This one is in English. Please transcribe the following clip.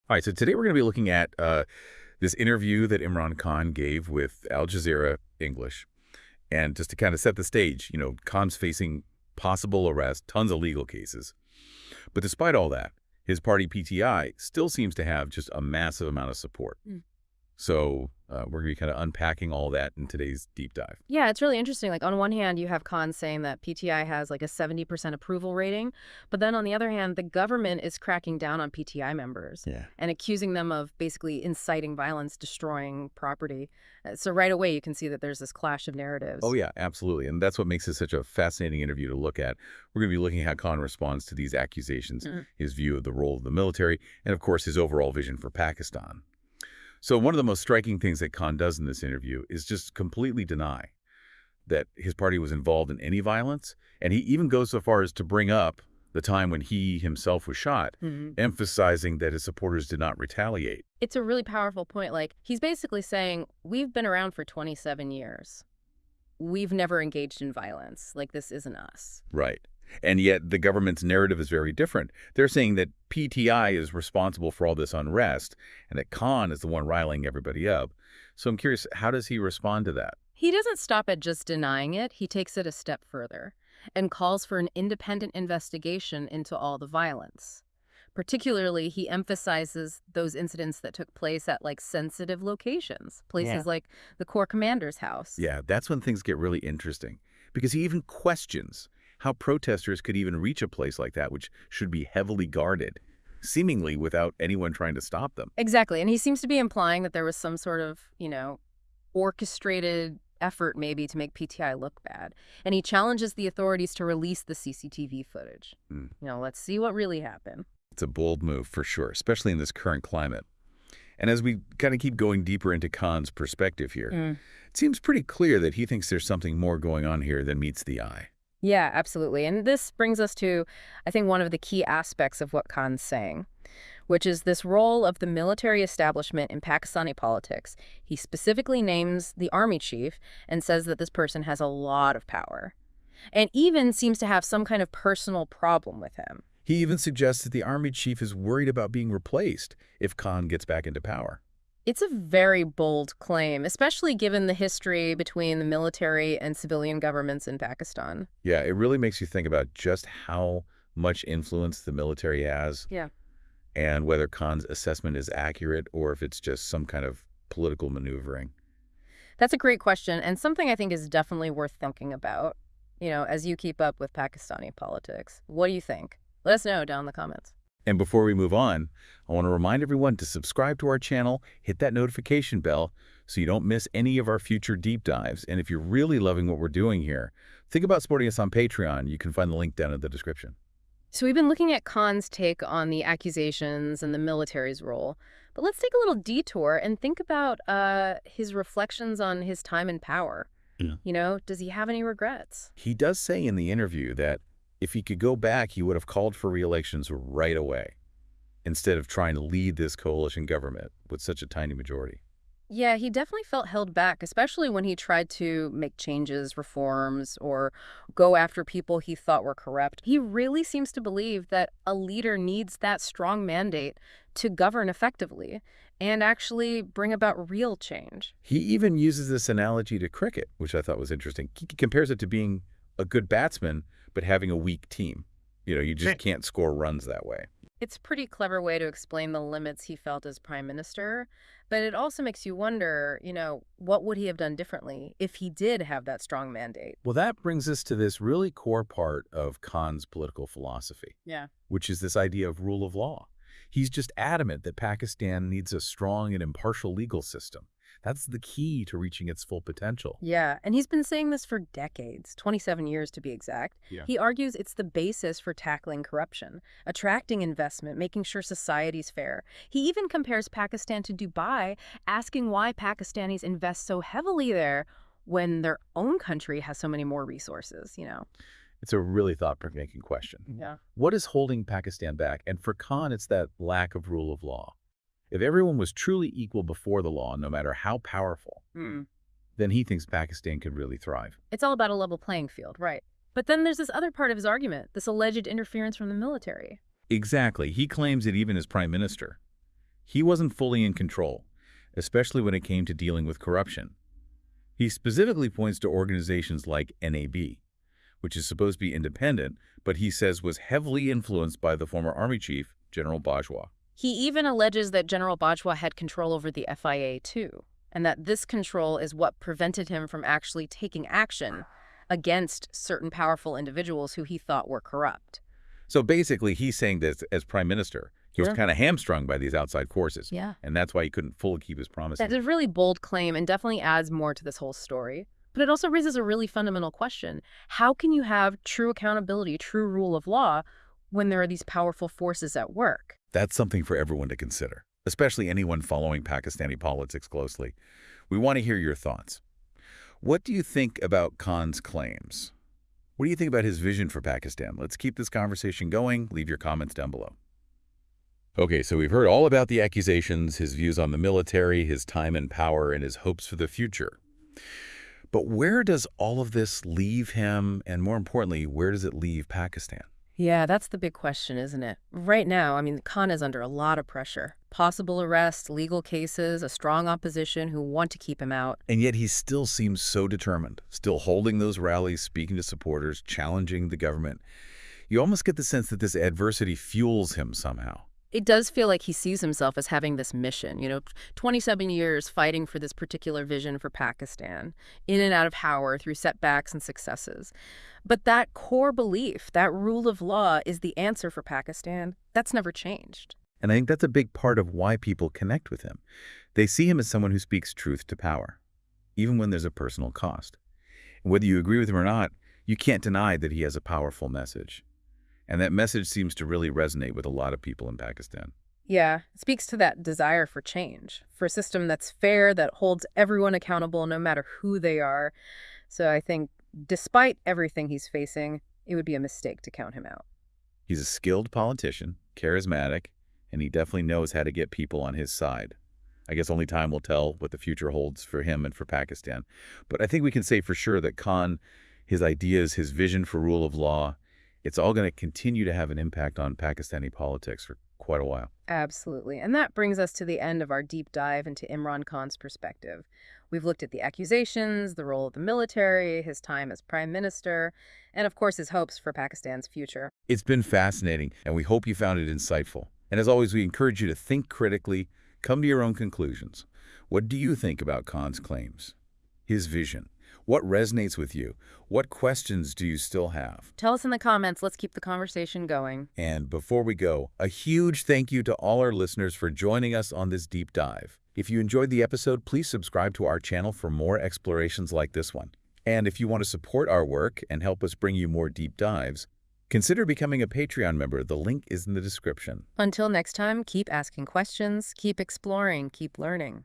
All right, so today we're going to be looking at this interview that Imran Khan gave with Al Jazeera English. And just to kind of set the stage, Khan's facing possible arrest, tons of legal cases. But despite all that, his party PTI still seems to have just a massive amount of support. So we're going to be kind of unpacking all that in today's deep dive. Yeah, it's really interesting. Like, on one hand, you have Khan saying that PTI has like a 70% approval rating. But then on the other hand, the government is cracking down on PTI members and accusing them of basically inciting violence, destroying property. So right away, you can see that there's this clash of narratives. Oh, yeah, absolutely. And that's what makes this such a fascinating interview to look at. We're going to be looking at how Khan responds to these accusations, his view of the role of the military, and of course, his overall vision for Pakistan. So one of the most striking things that Khan does in this interview is just completely deny that his party was involved in any violence. And he even goes so far as to bring up the time when he himself was shot, emphasizing that his supporters did not retaliate. It's a really powerful point. Like, he's basically saying, we've been around for 27 years. We've never engaged in violence. Like, this isn't us. Right. And yet the government's narrative is very different. They're saying that PTI is responsible for all this unrest and that Khan is the one riling everybody up. So I'm curious, how does he respond to that? He doesn't stop at just denying it. He takes it a step further and calls for an independent investigation into all the violence. Particularly, he emphasizes those incidents that took place at like sensitive locations, places like the Corps Commander's house. Yeah, that's when things get really interesting because he even questions how protesters could even reach a place like that, which should be heavily guarded, seemingly without anyone trying to stop them. Exactly. And he seems to be implying that there was some sort of, orchestrated effort maybe to make PTI look bad. And he challenges the authorities to release the CCTV footage. Let's see what really happened. It's a bold move for sure, especially in this current climate. And as we kind of keep going deeper into Khan's perspective here, it seems pretty clear that he thinks there's something more going on here than meets the eye. Yeah, absolutely. And this brings us to, I think, one of the key aspects of what Khan's saying, which is this role of the military establishment in Pakistani politics. He specifically names the army chief and says that this person has a lot of power and even seems to have some kind of personal problem with him. He even suggests that the army chief is worried about being replaced if Khan gets back into power. It's a very bold claim, especially given the history between the military and civilian governments in Pakistan. Yeah, it really makes you think about just how much influence the military has. And whether Khan's assessment is accurate or if it's just some kind of political maneuvering. That's a great question, and something I think is definitely worth thinking about, as you keep up with Pakistani politics. What do you think? Let us know down in the comments. And before we move on, I want to remind everyone to subscribe to our channel, hit that notification bell so you don't miss any of our future deep dives. And if you're really loving what we're doing here, think about supporting us on Patreon. You can find the link down in the description. So we've been looking at Khan's take on the accusations and the military's role. But let's take a little detour and think about his reflections on his time in power. Does he have any regrets? He does say in the interview that if he could go back, he would have called for re-elections right away instead of trying to lead this coalition government with such a tiny majority. Yeah, he definitely felt held back, especially when he tried to make changes, reforms, or go after people he thought were corrupt. He really seems to believe that a leader needs that strong mandate to govern effectively and actually bring about real change. He even uses this analogy to cricket, which I thought was interesting. He compares it to being a good batsman, but having a weak team. You just can't score runs that way. It's a pretty clever way to explain the limits he felt as prime minister, but it also makes you wonder, what would he have done differently if he did have that strong mandate? Well, that brings us to this really core part of Khan's political philosophy, which is this idea of rule of law. He's just adamant that Pakistan needs a strong and impartial legal system. That's the key to reaching its full potential. Yeah, and he's been saying this for decades, 27 years to be exact. He argues it's the basis for tackling corruption, attracting investment, making sure society's fair. He even compares Pakistan to Dubai, asking why Pakistanis invest so heavily there when their own country has so many more resources, It's a really thought-provoking question. What is holding Pakistan back? And for Khan, it's that lack of rule of law. If everyone was truly equal before the law, no matter how powerful, then he thinks Pakistan could really thrive. It's all about a level playing field, right? But then there's this other part of his argument, this alleged interference from the military. Exactly. He claims that even as prime minister, he wasn't fully in control, especially when it came to dealing with corruption. He specifically points to organizations like NAB, which is supposed to be independent, but he says was heavily influenced by the former Army chief, General Bajwa. He even alleges that General Bajwa had control over the FIA too, and that this control is what prevented him from actually taking action against certain powerful individuals who he thought were corrupt. So basically, he's saying that as prime minister, he was Yeah. kind of hamstrung by these outside forces, Yeah. and that's why he couldn't fully keep his promises. That's a really bold claim and definitely adds more to this whole story. But it also raises a really fundamental question. How can you have true accountability, true rule of law, when there are these powerful forces at work? That's something for everyone to consider, especially anyone following Pakistani politics closely. We want to hear your thoughts. What do you think about Khan's claims? What do you think about his vision for Pakistan? Let's keep this conversation going. Leave your comments down below. Okay, so we've heard all about the accusations, his views on the military, his time and power, and his hopes for the future. But where does all of this leave him, and more importantly, where does it leave Pakistan? Yeah, that's the big question, isn't it? Right now, Khan is under a lot of pressure. Possible arrests, legal cases, a strong opposition who want to keep him out. And yet he still seems so determined, still holding those rallies, speaking to supporters, challenging the government. You almost get the sense that this adversity fuels him somehow. It does feel like he sees himself as having this mission, 27 years fighting for this particular vision for Pakistan, in and out of power through setbacks and successes. But that core belief, that rule of law is the answer for Pakistan. That's never changed. And I think that's a big part of why people connect with him. They see him as someone who speaks truth to power, even when there's a personal cost. And whether you agree with him or not, you can't deny that he has a powerful message. And that message seems to really resonate with a lot of people in Pakistan. Yeah, it speaks to that desire for change, for a system that's fair, that holds everyone accountable no matter who they are. So I think despite everything he's facing, it would be a mistake to count him out. He's a skilled politician, charismatic, and he definitely knows how to get people on his side. I guess only time will tell what the future holds for him and for Pakistan. But I think we can say for sure that Khan, his ideas, his vision for rule of law, it's all going to continue to have an impact on Pakistani politics for quite a while. Absolutely. And that brings us to the end of our deep dive into Imran Khan's perspective. We've looked at the accusations, the role of the military, his time as prime minister, and of course his hopes for Pakistan's future. It's been fascinating, and we hope you found it insightful. And as always, we encourage you to think critically, come to your own conclusions. What do you think about Khan's claims? His vision? What resonates with you? What questions do you still have? Tell us in the comments. Let's keep the conversation going. And before we go, a huge thank you to all our listeners for joining us on this deep dive. If you enjoyed the episode, please subscribe to our channel for more explorations like this one. And if you want to support our work and help us bring you more deep dives, consider becoming a Patreon member. The link is in the description. Until next time, keep asking questions, keep exploring, keep learning.